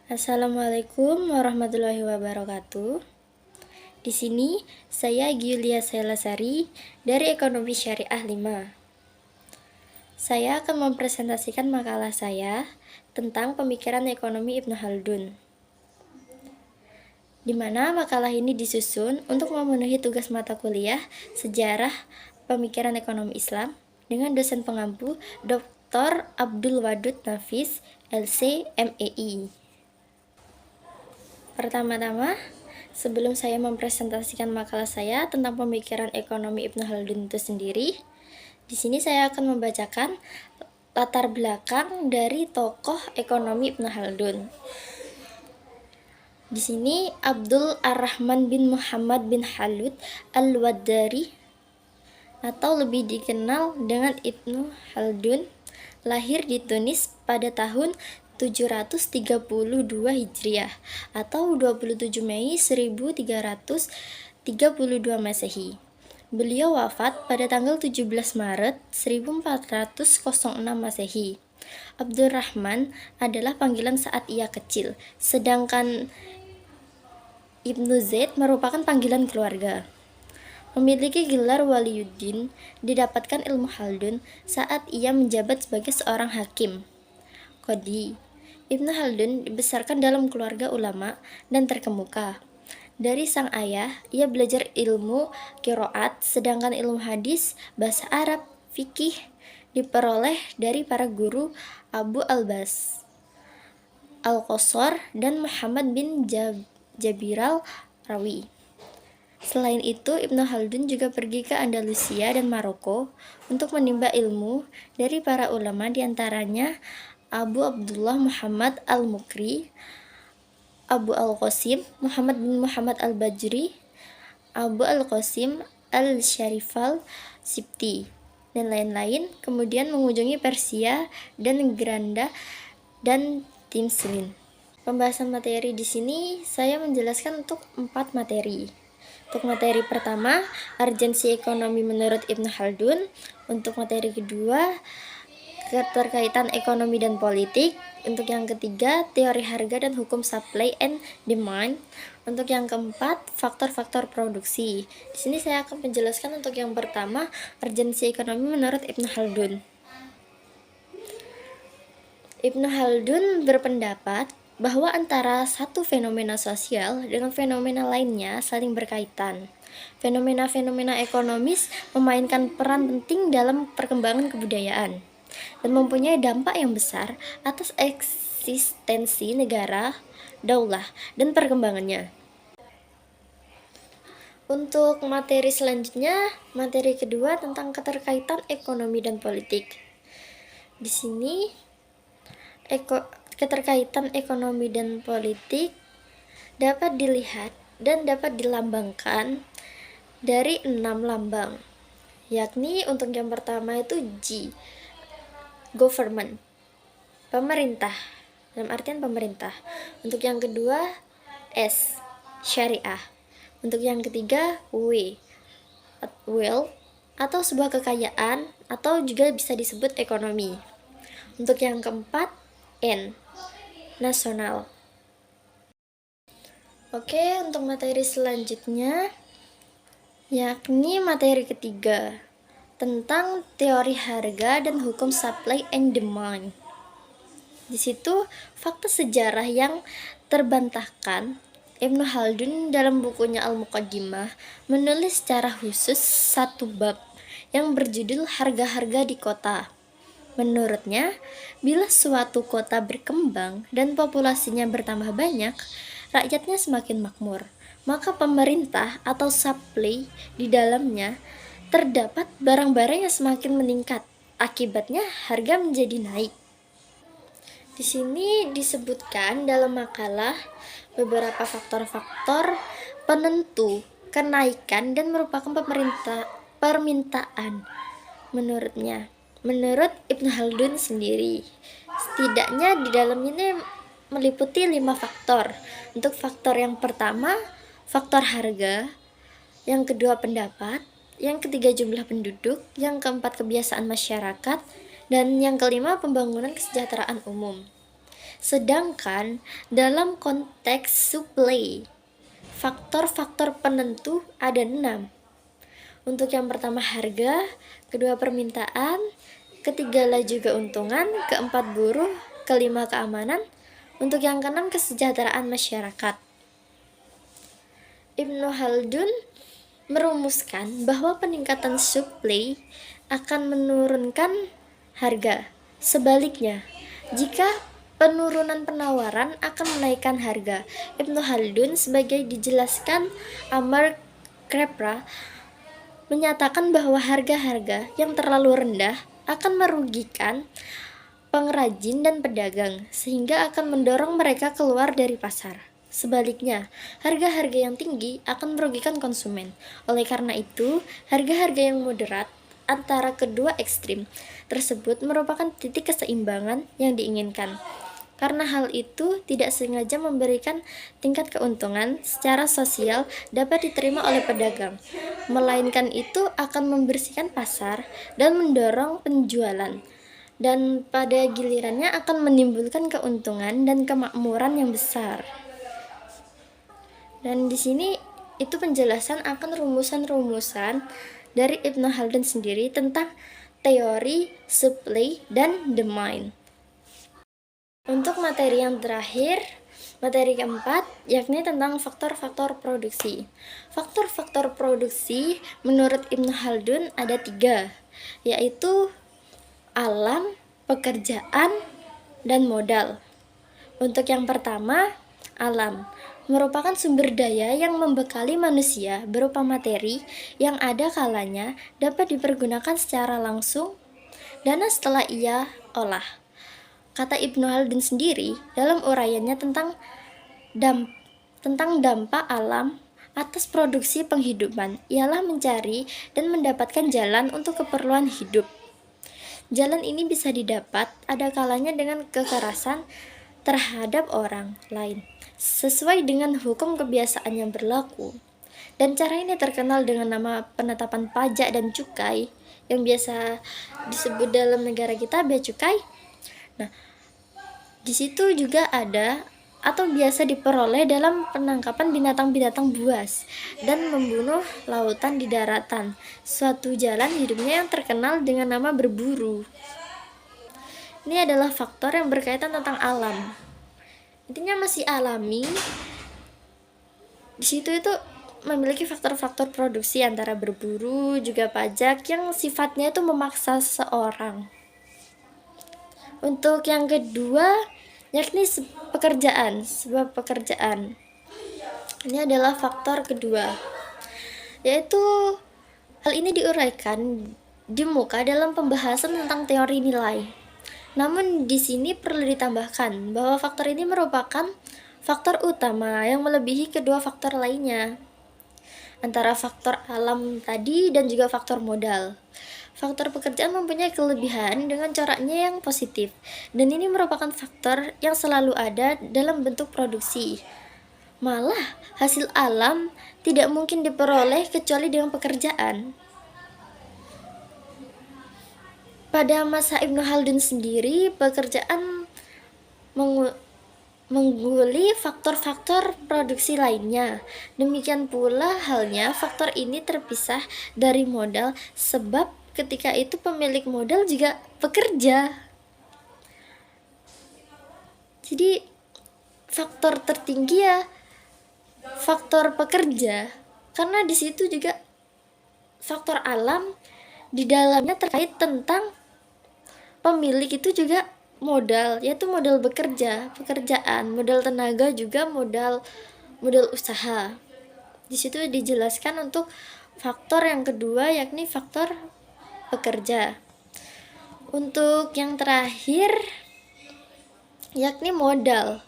Assalamualaikum warahmatullahi wabarakatuh. Di sini saya Giulia Selasari dari Ekonomi Syariah 5. Saya akan mempresentasikan makalah saya tentang pemikiran ekonomi Ibnu Khaldun, di mana makalah ini disusun untuk memenuhi tugas mata kuliah Sejarah Pemikiran Ekonomi Islam dengan dosen pengampu Dr. Abdul Wadud Nafis, LC, MEI. Pertama-tama, sebelum saya mempresentasikan makalah saya tentang pemikiran ekonomi Ibnu Khaldun itu sendiri, di sini saya akan membacakan latar belakang dari tokoh ekonomi Ibnu Khaldun. Di sini Abdul Ar-Rahman bin Muhammad bin Khalud Al-Waddari atau lebih dikenal dengan Ibnu Khaldun lahir di Tunis pada tahun 732 Hijriah atau 27 Mei 1332 Masehi. Beliau wafat pada tanggal 17 Maret 1406 Masehi. Abdurrahman adalah panggilan saat ia kecil, sedangkan Ibnu Zaid merupakan panggilan keluarga. Memiliki gelar Waliyuddin, didapatkan ilmu Khaldun saat ia menjabat sebagai seorang hakim Qadhi. Ibnu Khaldun dibesarkan dalam keluarga ulama dan terkemuka. Dari sang ayah, ia belajar ilmu qiraat, sedangkan ilmu hadis, bahasa Arab, fikih diperoleh dari para guru Abu Albas Al-Qasar dan Muhammad bin Jabiral Rawi. Selain itu, Ibnu Khaldun juga pergi ke Andalusia dan Maroko untuk menimba ilmu dari para ulama, diantaranya Abu Abdullah Muhammad Al-Mukri, Abu Al-Qasim Muhammad bin Muhammad Al-Bajri, Abu Al-Qasim Al-Syarifal Sibti, dan lain-lain. Kemudian mengunjungi Persia dan Granda dan Timslin. Pembahasan materi di sini saya menjelaskan untuk 4 materi. Untuk materi pertama, urgensi ekonomi menurut Ibnu Khaldun. Untuk materi kedua, keterkaitan ekonomi dan politik. Untuk yang ketiga, teori harga dan hukum supply and demand. Untuk yang keempat, faktor-faktor produksi. Di sini saya akan menjelaskan untuk yang pertama, urgensi ekonomi menurut Ibnu Khaldun. Ibnu Khaldun berpendapat bahwa antara satu fenomena sosial dengan fenomena lainnya saling berkaitan. Fenomena-fenomena ekonomis memainkan peran penting dalam perkembangan kebudayaan dan mempunyai dampak yang besar atas eksistensi negara, daulah, dan perkembangannya. Untuk materi selanjutnya, materi kedua tentang keterkaitan ekonomi dan politik. Di sini keterkaitan ekonomi dan politik dapat dilihat dan dapat dilambangkan dari 6 lambang, yakni untuk yang pertama itu G, government, pemerintah, dalam artian pemerintah. Untuk yang kedua S, syariah. Untuk yang ketiga W, wealth atau sebuah kekayaan atau juga bisa disebut ekonomi. Untuk yang keempat N, nasional. Oke, untuk materi selanjutnya yakni materi ketiga tentang teori harga dan hukum supply and demand. Di situ fakta sejarah yang terbantahkan. Ibnu Khaldun dalam bukunya Al-Muqaddimah menulis secara khusus satu bab yang berjudul harga-harga di kota. Menurutnya, bila suatu kota berkembang dan populasinya bertambah banyak, rakyatnya semakin makmur, maka pemerintah atau supply di dalamnya terdapat barang-barang yang semakin meningkat. Akibatnya harga menjadi naik. Di sini disebutkan dalam makalah beberapa faktor-faktor penentu kenaikan dan merupakan permintaan menurutnya. Menurut Ibnu Khaldun sendiri, setidaknya di dalam ini meliputi 5 faktor. Untuk faktor yang pertama, faktor harga. Yang kedua, pendapat. Yang ketiga, jumlah penduduk. Yang keempat, kebiasaan masyarakat. Dan yang kelima, pembangunan kesejahteraan umum. Sedangkan dalam konteks supply, faktor-faktor penentu ada 6. Untuk yang pertama harga, kedua permintaan, ketiga laju keuntungan, keempat buruh, kelima keamanan, untuk yang keenam kesejahteraan masyarakat. Ibnu Khaldun merumuskan bahwa peningkatan supply akan menurunkan harga. Sebaliknya, jika penurunan penawaran akan menaikkan harga. Ibnu Khaldun sebagai dijelaskan Amar Krepra menyatakan bahwa harga-harga yang terlalu rendah akan merugikan pengrajin dan pedagang, sehingga akan mendorong mereka keluar dari pasar. Sebaliknya, harga-harga yang tinggi akan merugikan konsumen. Oleh karena itu, harga-harga yang moderat antara kedua ekstrim tersebut merupakan titik keseimbangan yang diinginkan. Karena hal itu tidak sengaja memberikan tingkat keuntungan secara sosial dapat diterima oleh pedagang, melainkan itu akan membersihkan pasar dan mendorong penjualan, dan pada gilirannya akan menimbulkan keuntungan dan kemakmuran yang besar. Dan di sini itu penjelasan akan rumusan-rumusan dari Ibnu Khaldun sendiri tentang teori supply dan demand. Untuk materi yang terakhir, materi keempat, yakni tentang faktor-faktor produksi. Faktor-faktor produksi menurut Ibnu Khaldun ada 3, yaitu alam, pekerjaan, dan modal. Untuk yang pertama, alam merupakan sumber daya yang membekali manusia berupa materi yang ada kalanya dapat dipergunakan secara langsung dan setelah ia olah. Kata Ibnu Khaldun sendiri dalam uraiannya tentang dampak alam atas produksi penghidupan ialah mencari dan mendapatkan jalan untuk keperluan hidup. Jalan ini bisa didapat ada kalanya dengan kekerasan terhadap orang lain, sesuai dengan hukum kebiasaan yang berlaku. Dan cara ini terkenal dengan nama penetapan pajak dan cukai, yang biasa disebut dalam negara kita bea cukai. Nah, di situ juga ada atau biasa diperoleh dalam penangkapan binatang-binatang buas dan membunuh lautan di daratan, suatu jalan hidupnya yang terkenal dengan nama berburu. Ini adalah faktor yang berkaitan tentang alam. Intinya masih alami. Di situ itu memiliki faktor-faktor produksi antara berburu juga pajak yang sifatnya itu memaksa seseorang. Untuk yang kedua, yakni sebuah pekerjaan. Ini adalah faktor kedua, yaitu hal ini diuraikan di muka dalam pembahasan tentang teori nilai. Namun di sini perlu ditambahkan bahwa faktor ini merupakan faktor utama yang melebihi kedua faktor lainnya, antara faktor alam tadi dan juga faktor modal. Faktor pekerjaan mempunyai kelebihan dengan coraknya yang positif, dan ini merupakan faktor yang selalu ada dalam bentuk produksi. Malah, hasil alam tidak mungkin diperoleh kecuali dengan pekerjaan. Pada masa Ibnu Khaldun sendiri, pekerjaan mengguli faktor-faktor produksi lainnya. Demikian pula halnya faktor ini terpisah dari modal, sebab ketika itu pemilik modal juga pekerja. Jadi faktor tertinggi ya faktor pekerja, karena di situ juga faktor alam di dalamnya terkait tentang pemilik itu juga modal, yaitu modal bekerja, pekerjaan, modal tenaga juga modal usaha. Di situ dijelaskan untuk faktor yang kedua yakni faktor pekerja. Untuk yang terakhir yakni modal.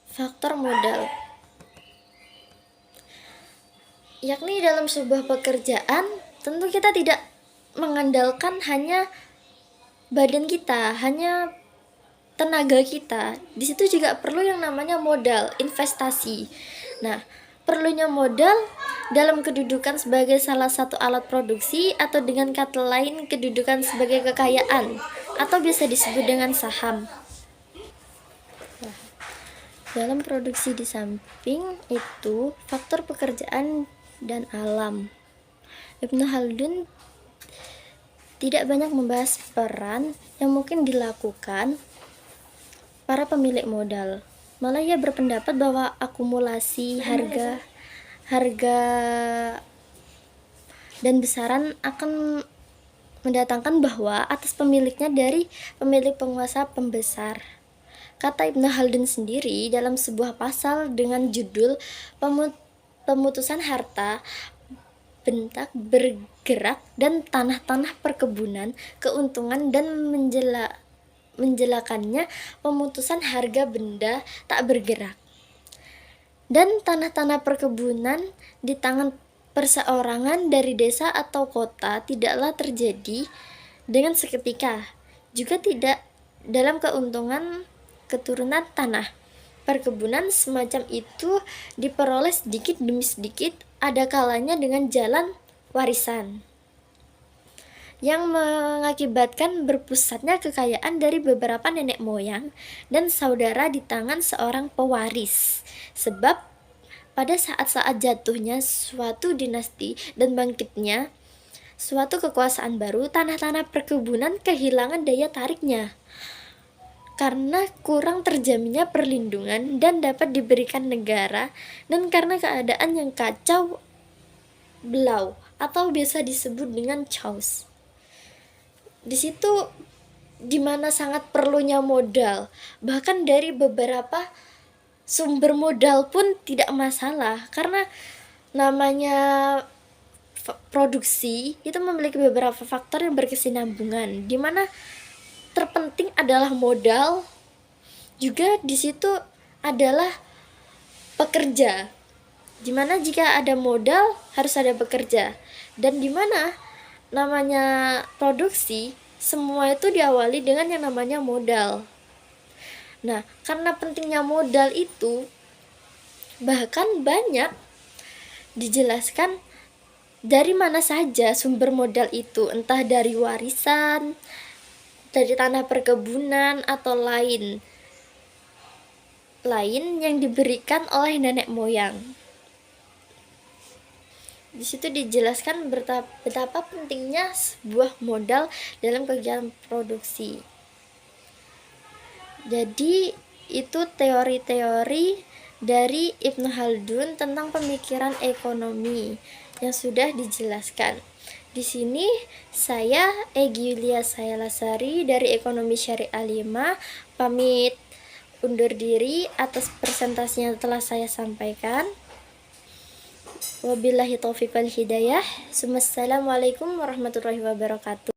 Faktor modal. Yakni dalam sebuah pekerjaan tentu kita tidak mengandalkan hanya badan kita, hanya tenaga kita. Di situ juga perlu yang namanya modal, investasi. Nah, perlunya modal dalam kedudukan sebagai salah satu alat produksi, atau dengan kata lain kedudukan sebagai kekayaan, atau biasa disebut dengan saham. Dalam produksi di samping itu faktor pekerjaan dan alam. Ibnu Khaldun tidak banyak membahas peran yang mungkin dilakukan para pemilik modal. Malah ia berpendapat bahwa akumulasi harga dan besaran akan mendatangkan bahwa atas pemiliknya dari pemilik penguasa pembesar. Kata Ibnu Khaldun sendiri dalam sebuah pasal dengan judul Pemutusan Harta Bentak Bergerak dan Tanah-Tanah Perkebunan, Keuntungan dan menjelakannya pemutusan harga benda tak bergerak dan tanah-tanah perkebunan di tangan perseorangan dari desa atau kota tidaklah terjadi dengan seketika, juga tidak dalam keuntungan keturunan tanah. Perkebunan semacam itu diperoleh sedikit demi sedikit, ada kalanya dengan jalan warisan, yang mengakibatkan berpusatnya kekayaan dari beberapa nenek moyang dan saudara di tangan seorang pewaris. Sebab pada saat-saat jatuhnya suatu dinasti dan bangkitnya suatu kekuasaan baru, tanah-tanah perkebunan kehilangan daya tariknya karena kurang terjaminnya perlindungan dan dapat diberikan negara, dan karena keadaan yang kacau belau atau biasa disebut dengan chaos. Di situ dimana sangat perlunya modal, bahkan dari beberapa sumber modal pun tidak masalah, karena namanya produksi itu memiliki beberapa faktor yang berkesinambungan, dimana terpenting adalah modal, juga di situ adalah pekerja, dimana jika ada modal harus ada pekerja, dan dimana namanya produksi semua itu diawali dengan yang namanya modal. Nah, karena pentingnya modal itu bahkan banyak dijelaskan dari mana saja sumber modal itu, entah dari warisan, dari tanah perkebunan, atau lain yang diberikan oleh nenek moyang. Di situ dijelaskan betapa pentingnya sebuah modal dalam kegiatan produksi. Jadi itu teori-teori dari Ibnu Khaldun tentang pemikiran ekonomi yang sudah dijelaskan. Di sini saya Egy Yulia Sayalasari dari Ekonomi Syariah 5 pamit undur diri atas presentasinya yang telah saya sampaikan. Wabillahi taufiq wal hidayah. Assalamualaikum warahmatullahi wabarakatuh.